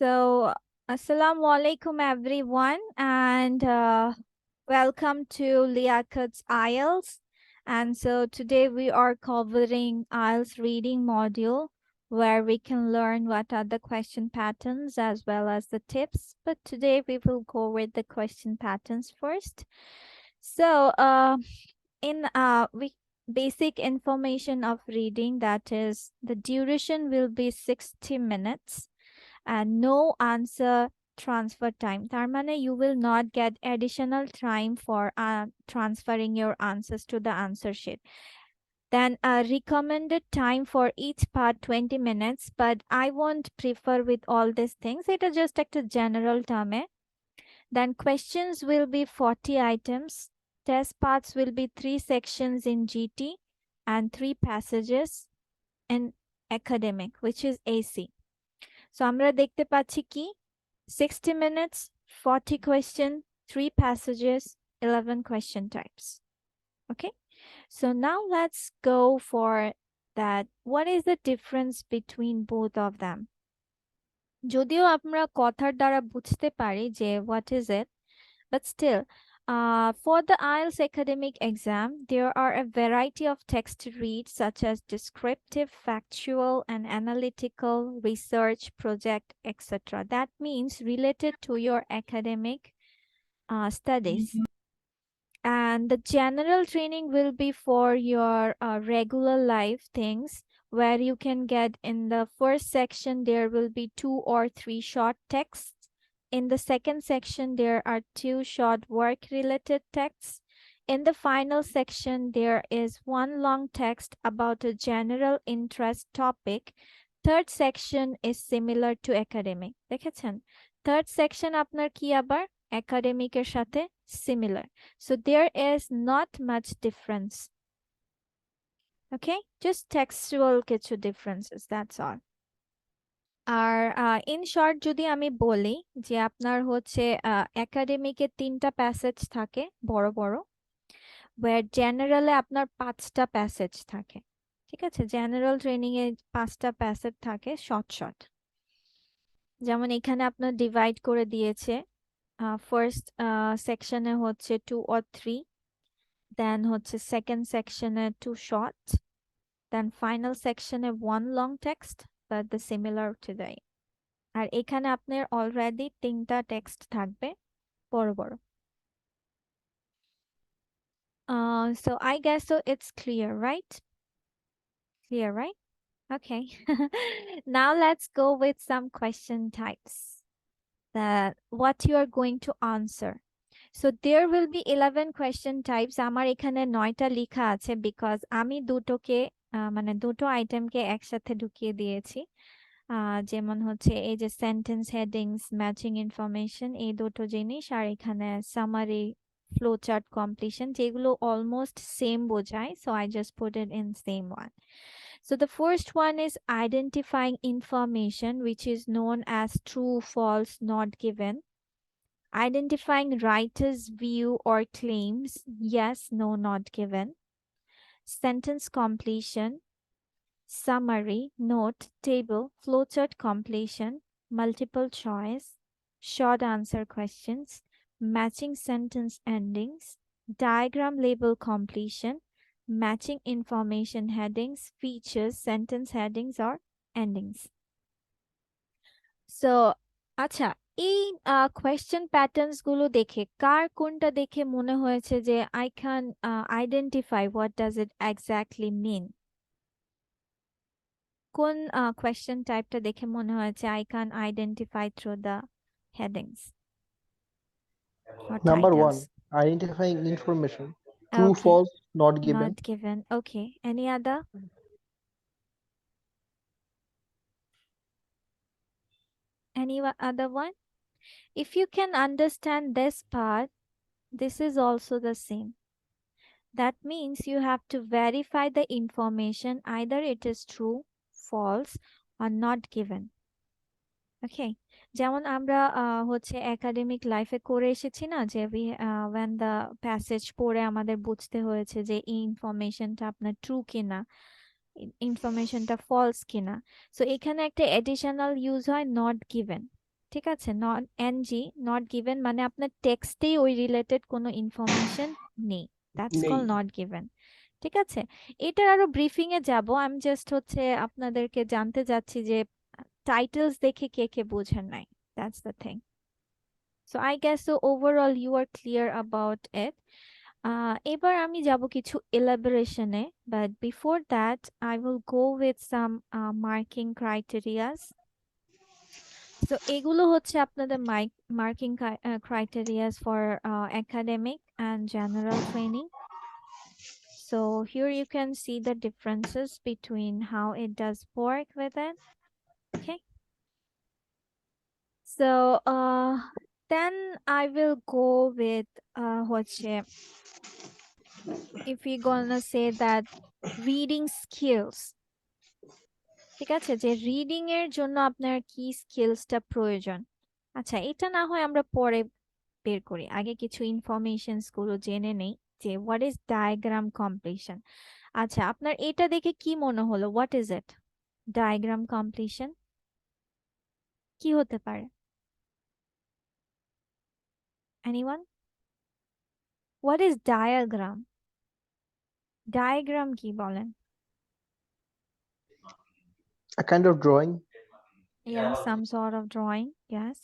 So, Assalamu alaikum everyone, and welcome to Liakat's IELTS. And so today we are covering IELTS reading module where we can learn what are the question patterns as well as the tips. But today we will go with the question patterns first. So, in we basic information of reading, that is the duration will be 60 minutes and no answer transfer time. তার মানে you will not get additional time for transferring your answers to the answer sheet. Then a recommended time for each part 20 minutes, but I won't prefer with all these things. It is just a general term. Then questions will be 40 items. Test parts will be 3 sections in GT and 3 passages in academic, which is AC. So আমরা দেখতে পাচ্ছি কি 60 minutes, 40 question, 3 passages, 11 question types. Okay, so now let's go for that. What is the difference between both of them? যদিও আমরা কথার দ্বারা বুঝতে পারি যে what is it, but still for the IELTS academic exam, there are a variety of text to read, such as descriptive, factual, and analytical, research, project, etc. That means related to your academic studies. And the general training will be for your regular life things, where you can get in the first section, there will be 2 or 3 short texts. In the second section, there are 2 short work-related texts. In the final section, there is 1 long text about a general interest topic. Third section is similar to academic. দেখেছেন? Third section আপনার কি আবার academic এর সাথে similar. So there is not much difference. Okay? Just textual কিছু differences, that's all. আর in short যদি আমি বলি যে আপনার হচ্ছে একাডেমিকে 3টা প্যাসেজ থাকে বড় বড়, ওয়্যার জেনারেলে আপনার 5টা প্যাসেজ থাকে। ঠিক আছে, জেনারেল ট্রেনিং এ 5টা প্যাসেজ থাকে শর্ট শর্ট। যেমন এখানে আপনার ডিভাইড করে দিয়েছে, ফার্স্ট সেকশনে হচ্ছে 2 or 3, দেন হচ্ছে সেকেন্ড সেকশনে 2 শর্ট, দেন ফাইনাল সেকশনে 1 long text but the similar to the. আর এখানে আপনার অলরেডি 3টা টেক্সট থাকবে বড় বড়। So I guess so it's clear, right? Clear, right? Okay. Now let's go with some question types that what you are going to answer. So there will be 11 question types. আমার এখানে 9টা লেখা আছে because আমি দুটোকে মানে দুটো আইটেমকে একসাথে ঢুকিয়ে দিয়েছি। যেমন হচ্ছে এই যে সেন্টেন্স হেডিংস, ম্যাচিং ইনফরমেশন, এই দুটো জিনিস, আর এখানে সামারি, ফ্লো চার্ট কমপ্লিশন, যেগুলো অলমোস্ট সেম বোঝায়, so I just put it in same one. So the first one is identifying information which is known as true, false, not given. Identifying writer's view or claims, yes, no, not given. Sentence completion, summary, note, table, flowchart completion, multiple choice, short answer questions, matching sentence endings, diagram label completion, matching information headings, features, sentence headings or endings. So, আচ্ছা, এই question patterns গুলো দেখে কার কোনটা দেখে মনে হয়েছে যে I can identify what does it exactly mean? কোন কোয়েশ্চেন টাইপটা দেখে মনে হয়েছে I can identify through the headings or Number titles? 1, identifying information. True, Okay. false, not given. Not given. Okay. Any other? Any other one? If you can understand this part, this is also the same. That means you have to verify the information, either it is true, false, or not given. Okay, যেমন আমরা হচ্ছে academic লাইফে করে এসেছি না যে when the passage পড়ে আমাদের বুঝতে হয়েছে যে এই ইনফরমেশনটা আপনার ট্রু কিনা, ইনফরমেশনটা ফলস কিনা। সো এখানে একটা এডিশনাল ইউজ হয় নট গিভেন। ঠিক আছে, নট এনজি, নট গিভেন মানে আপনার টেক্সটেই ওই রিলেটেড কোনো ইনফরমেশন নেই, দ্যাটস কল নট গিভেন। ঠিক আছে, এটার আরো ব্রিফিং এ যাব, আমি জাস্ট হচ্ছে আপনাদেরকে জানতে যাচ্ছি যে টাইটেলস দেখে কে কে বোঝেন নাই, that's the thing. So I guess so overall you are clear about it. এবার আমি যাব কিছু এলাবোরেশনে, but before that I will go with some marking criterias. সো এগুলো হচ্ছে আপনাদের marking criterias for academic and general training. So here you can see the differences between how it does work with it. Okay. So then I will go with হচ্ছে, if we're gonna say that reading skills, ঠিক আছে, যে reading এর জন্য আপনার কি স্কিলসটা প্রয়োজন। আচ্ছা, এটা না হয় আমরা পরে বের করি, আগে কিছু ইনফরমেশনস গুলো জেনে নেই যে হোয়াট ইজ ডায়াগ্রাম কমপ্লিশন। আচ্ছা, আপনার এটা দেখে কি মনে হলো, what is it? Diagram completion কি হতে পারে? Anyone? What is diagram? Diagram কি বলেন? A kind of drawing. Yeah, some sort of drawing. Yes.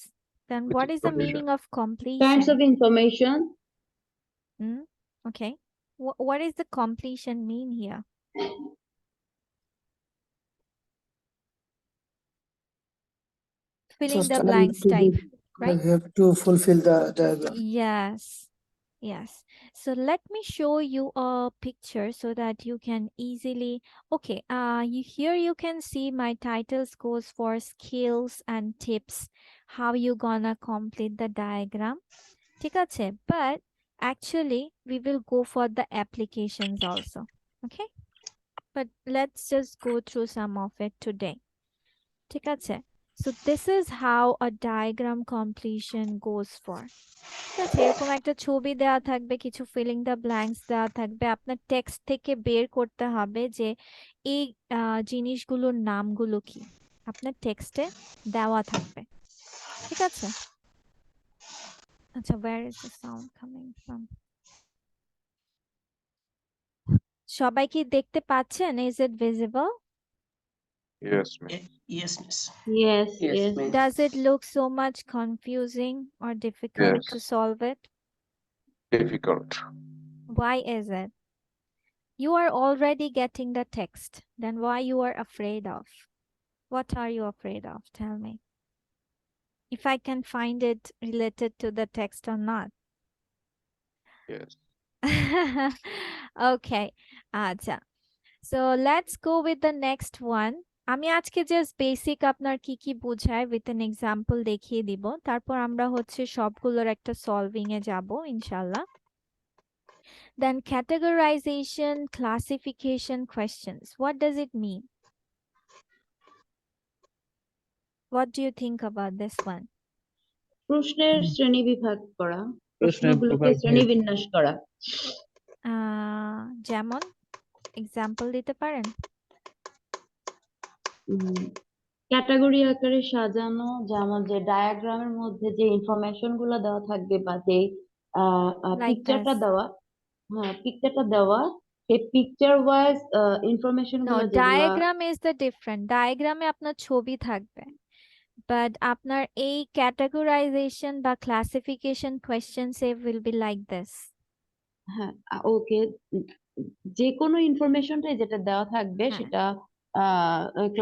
Then what is the meaning of Kinds completion? of information. Okay. What is the completion mean here? Filling the blanks type, right? You have to fulfill the diagram. Yes. Yes. So let me show you a picture so that you can easily, okay, here you can see my titles goes for skills and tips, how you gonna complete the diagram. ঠিক আছে, but actually we will go for the applications also. Okay, but let's just go through some of it today. ঠিক আছে, so this is how a diagram completion goes for. ঠিক আছে, এরকম একটা ছবি দেওয়া থাকবে, কিছু ফিলিং দ্য ব্ল্যাঙ্কস দেওয়া থাকবে, আপনার টেক্সট থেকে বের করতে হবে যে এই জিনিসগুলোর নামগুলো কি, আপনার টেক্সটে দেওয়া থাকবে। ঠিক আছে, আচ্ছা, where is the sound coming from? সবাই কি দেখতে পাচ্ছেন? Is it visible? Yes, ma'am. Yes, miss. Yes, yes. Does it look so much confusing or difficult Yes. to solve it? Difficult. Why is it? You are already getting the text, then why you are afraid of? What are you afraid of? Tell me. If I can find it related to the text or not. Yes. Okay. আচ্ছা, so let's go with the next one. আমি আজকে just basic আপনার কি কি বোঝায় with an example দেখিয়ে দিব, তারপর আমরা হচ্ছে সবগুলোর একটা সলভিং এ যাব ইনশাআল্লাহ। Then categorization, classification questions. What does it mean? What do you think about this one? প্রশ্নের শ্রেণী বিভাগ করা, প্রশ্নগুলোকে শ্রেণীবিন্যাস করা। যেমন এক্সাম্পল দিতে পারেন? ক্যাটাগরি আকারে সাজানো, যেমন যে ডায়াগ্রামের মধ্যে যে ইনফরমেশন গুলো দেওয়া থাকবে বা যে পিকচারটা দেওয়া, হ্যাঁ পিকচারটা দেওয়া, সেই পিকচার ওয়াইজ ইনফরমেশন No, গুলো যেগুলো। diagram is the different. ডায়াগ্রামে আপনার ছবি থাকবে, বাট আপনার এই ক্যাটাগরাইজেশন বা classification questions A will be like this. হ্যাঁ, ওকে, যে কোনো ইনফরমেশনটাই যেটা দেওয়া থাকবে সেটা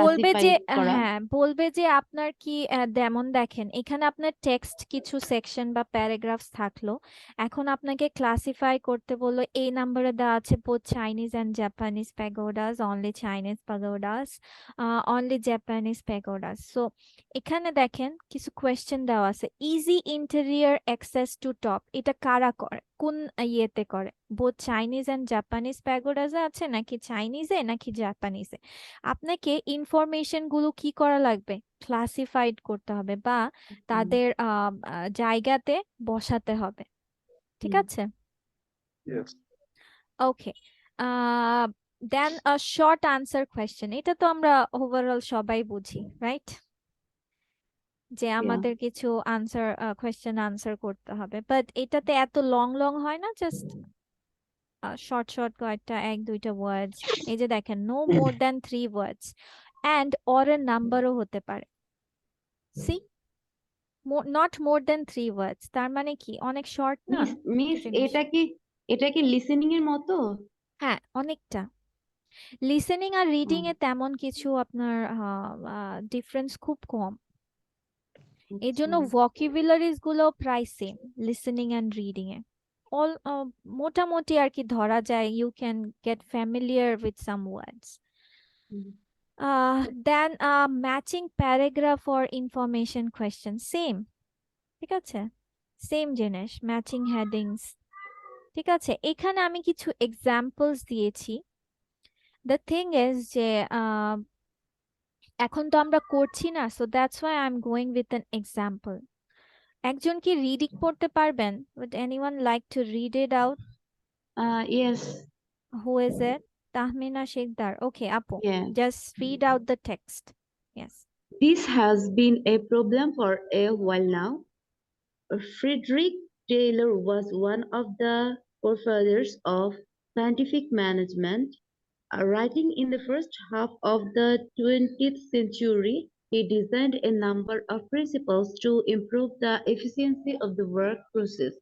বলবে ক্লাসিফাই যে করা। হ্যাঁ, বলবে যে আপনার কি যেমন দেখেন এখানে আপনার টেক্সট কিছু সেকশন বা প্যারাগ্রাফস থাকলো, এখন আপনাকে ক্লাসিফাই করতে বললো এই নাম্বারে দেওয়া আছে both Chinese and Japanese pagodas, only Chinese pagodas, only Japanese pagodas. So এখানে দেখেন কিছু কোয়েশ্চেন দেওয়া আছে, easy interior access to top, এটা কারা করে, কোন ইয়েতে করে, বোথ চাইনিজ অ্যান্ড জাপানিজ প্যাগোডাসে আছে নাকি চাইনিজে নাকি জাপানিজে। আপনাকে ইনফরমেশন গুলো কি করা লাগবে, ক্লাসিফাইড করতে হবে বা তাদের জায়গাতে বসাতে হবে। ঠিক আছে, Yes. Okay. Then a short answer question, এটা তো আমরা ওভারঅল সবাই বুঝি, রাইট? যে আমাদের কিছু কোয়েশ্চেন আনসার করতে হবে, বাট এটাতে এত লং হয় না, জাস্ট শর্ট কয়েকটা 1-2টা ওয়ার্ডস। এই যে দেখেন, no more than 3 words and or এর নাম্বারও হতে পারে। See, not more than 3 words, তার মানে কি অনেক শর্ট না মিস জিনিস? এটা কি লিসেনিং এর মতো? হ্যাঁ, অনেকটা। লিসেনিং আর রিডিং এ তেমন কিছু আপনার ডিফারেন্স খুব কম। এই জন্য ভোকাবুলারিজ গুলো প্রায় সেম লিসেনিং এন্ড রিডিং এ। অল মোটামুটি আর কি ধরা যায়, you can get familiar with some words. Then matching paragraph or information question, same. ঠিক আছে, সেম জিনিস, ম্যাচিং হেডিংস। ঠিক আছে, এখানে আমি কিছু এক্সাম্পলস দিয়েছি। দ্য থিং ইজ যে এখন তো আমরা করছি না, so that's why I am going with an example. একজন কি রিডিং পড়তে পারবেন? Would anyone like to read it out? Yes. Who is it? Tahmina Shekdar. Okay, Apu. Yeah. Just read out the text. Yes. This has been a problem for a while now. Frederick Taylor was one of the forefathers of scientific management. Writing in the first half of the 20th century, he designed a number of principles to improve the efficiency of the work process,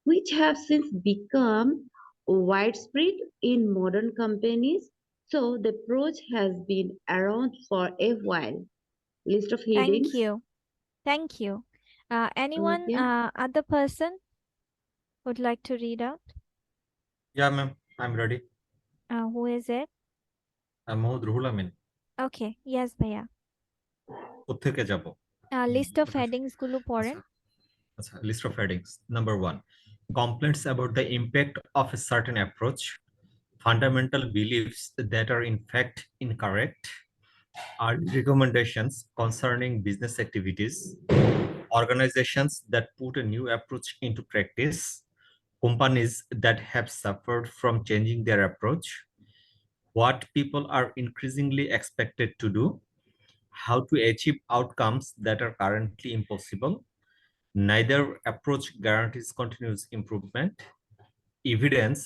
which have since become widespread in modern companies. So the approach has been around for a while. List of Thank headings. you. Thank you. Anyone, Okay. other person would like to read out? Yeah, ma'am. I'm ready. Who is it? Mohammed Ruhul Amin. Okay. Yes, Bhaiya. কোত্থেকে যাব? List of headings গুলো পড়েন। আচ্ছা, list of headings. Number 1, complaints about the impact of a certain approach, fundamental beliefs that are in fact incorrect, are recommendations concerning business activities, organizations that put a new approach into practice, companies that have suffered from changing their approach, what people are increasingly expected to do, how to achieve outcomes that are currently impossible, neither approach guarantees continuous improvement, evidence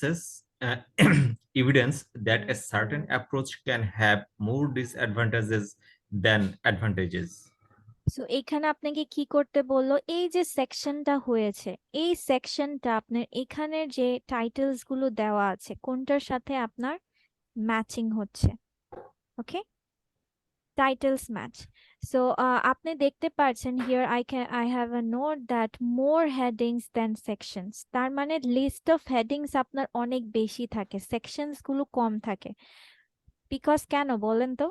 that a certain approach can have more disadvantages than advantages. So এখানে আপনাকে কি করতে বললো? এই যে সেকশনটা হয়েছে, এই সেকশনটা আপনার এখানের যে টাইটেলস গুলো দেওয়া আছে কোনটার সাথে আপনার ম্যাচিং হচ্ছে। ওকে, টাইটেলস ম্যাচ। সো আপনি দেখতে পাচ্ছেন here I have a note that more headings then sections. তার মানে লিস্ট অফ হেডিংস আপনার অনেক বেশি থাকে, সেকশনস গুলো কম থাকে। বিকজ কেন বলেন তো?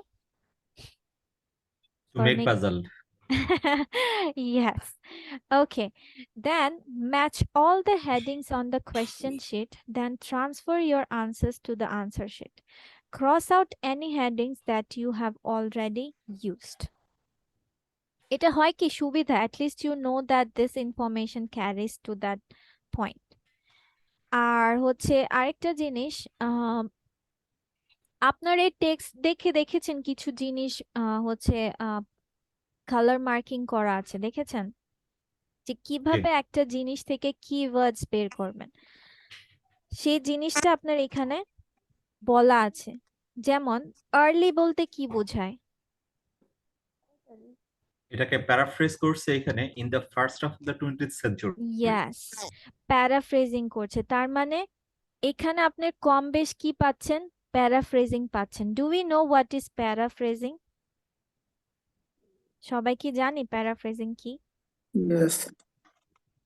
To make puzzle. Yes. Okay. Then match all the headings on the question sheet. Then transfer your answers to the answer sheet. Cross out any headings that you have already used. এটা হয় কি সুবিধা, at least you know that this information carries to that point. আর হচ্ছে আরেকটা জিনিস, আপনার এই text দেখেছেন কিছু জিনিস হচ্ছে কালার মার্কিং করা আছে, দেখেছেন যে কিভাবে একটা জিনিস থেকে কিওয়ার্ডস বের করবেন, সেই জিনিসটা আপনার এখানে বলা আছে। যেমন আর্লি বলতে কি বোঝায়? এটাকে প্যারাফ্রেজ করছে এখানে in the first of the 20th century. Yes, paraphrasing করছে। তার মানে এখানে আপনি কম বেশ কি পাচ্ছেন? প্যারাফ্রেজিং পাচ্ছেন। Do we know what is paraphrasing? সবাই কি জানি প্যারাফ্রেজিং কি? Yes.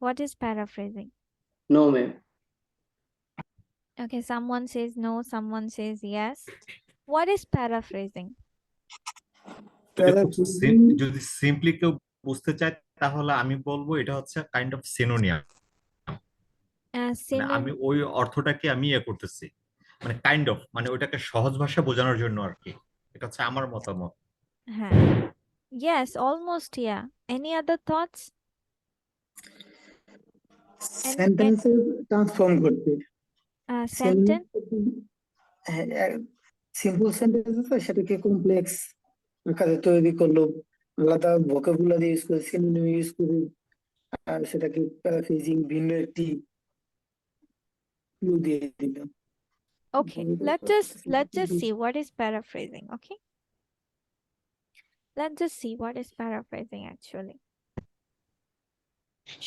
What is paraphrasing? No, ma'am. Okay, someone says no, someone says yes. What is paraphrasing? যদি সিম্পলি কেউ বুঝতে চায় তাহলে আমি বলবো এটা হচ্ছে কাইন্ড অফ সিনোনিয়াম। আমি ওই অর্থটাকে আমি করতেছি, মানে কাইন্ড অফ, মানে ওটাকে সহজ ভাষা বোঝানোর জন্য আর কি। এটা হচ্ছে আমার মতামত। হ্যাঁ, yes, almost, yeah. Any other thoughts? Sentence transform করতে। Sentence? সিম্পল সেন্টেন্স আছে সেটাকে কমপ্লেক্স আকারে তৈরি করলো, আলাদা ভোকাবুলারি ইউজ করে, সিনোনিম ইউজ করে আর সেটাকে প্যারাফ্রেজিং ভিন্ন একটি ক্লু দিয়ে দিলাম। Okay, let's just see what is paraphrasing. Okay, let's just see what is paraphrasing actually.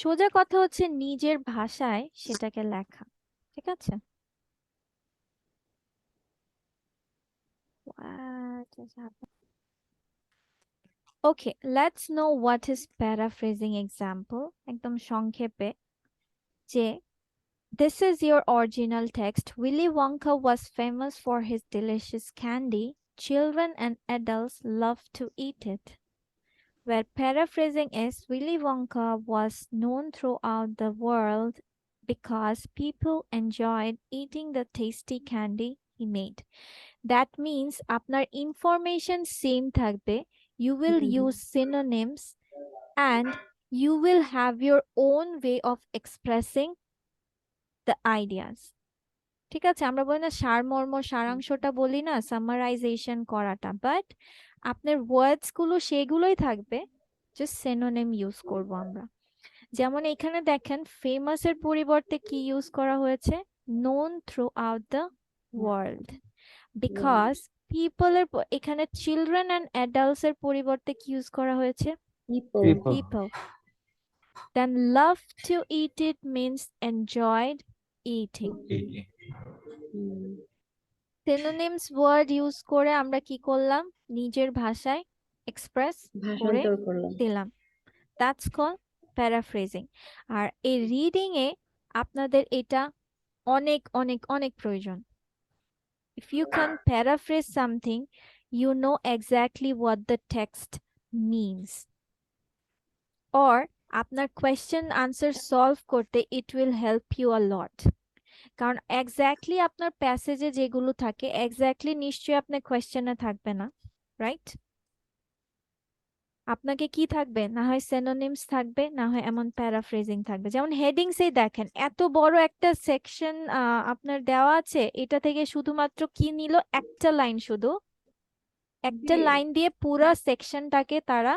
সোজা কথা হচ্ছে নিজের ভাষায় সেটাকে লেখা, ঠিক আছে? What is happening? Okay, let's know what is paraphrasing example. একদম সংক্ষেপে যে this is your original text. Willy Wonka was famous for his delicious candy. Children and adults love to eat it. Where paraphrasing is Willy Wonka was known throughout the world because people enjoyed eating the tasty candy he made. That means আপনার information same থাকবে. You will use synonyms and you will have your own way of expressing the ideas. ঠিক আছে, আমরা বলি না সারমর্ম সারাংশটা বলি না, সামারাইজেশন করাটা, বাট আপনার ওয়ার্ডস গুলো সেগুলোই থাকবে, জাস্ট সিনোনিম ইউজ করব আমরা। যেমন এখানে দেখেন ফেমাস এর পরিবর্তে কি ইউজ করা হয়েছে, known through out the world, because people এর এখানে চিলড্রেন অ্যান্ড অ্যাডাল্টস এর পরিবর্তে কি ইউজ করা হয়েছে, people. Then love to eat it means enjoyed eating. Synonyms word use করে আমরা কি করলাম, নিজের ভাষায় এক্সপ্রেস করে দিলাম, দ্যাটস কল প্যারাফ্রেজিং। আর এই রিডিং এ আপনাদের এটা অনেক অনেক অনেক প্রয়োজন। If you can paraphrase something you know exactly what the text means, or আপনার কোয়েশ্চেন আনসার সলভ করতে it will help you a lot. কারণ এক্স্যাক্টলি আপনার প্যাসেজে যেগুলো থাকে এক্স্যাক্টলি নিশ্চয়ই আপনার কোয়েশ্চেনে থাকবে না, রাইট? আপনাকে কি থাকবে, না হয় সিনোনিমস থাকবে, না হয় এমন প্যারাফ্রেজিং থাকবে। যেমন হেডিংসেই দেখেন এত বড় একটা সেকশন আপনার দেওয়া আছে, এটা থেকে শুধুমাত্র কি নিল, একটা লাইন, শুধু একটা লাইন দিয়ে পুরো সেকশনটাকে তারা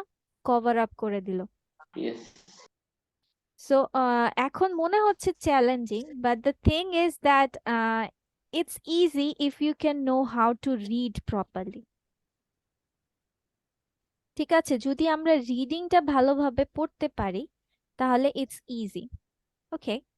কভার আপ করে দিল। সো এখন মনে হচ্ছে challenging, but the thing is that it's easy if you can know how to read properly. ঠিক আছে, যদি আমরা রিডিংটা ভালোভাবে পড়তে পারি তাহলে it's easy. Okay,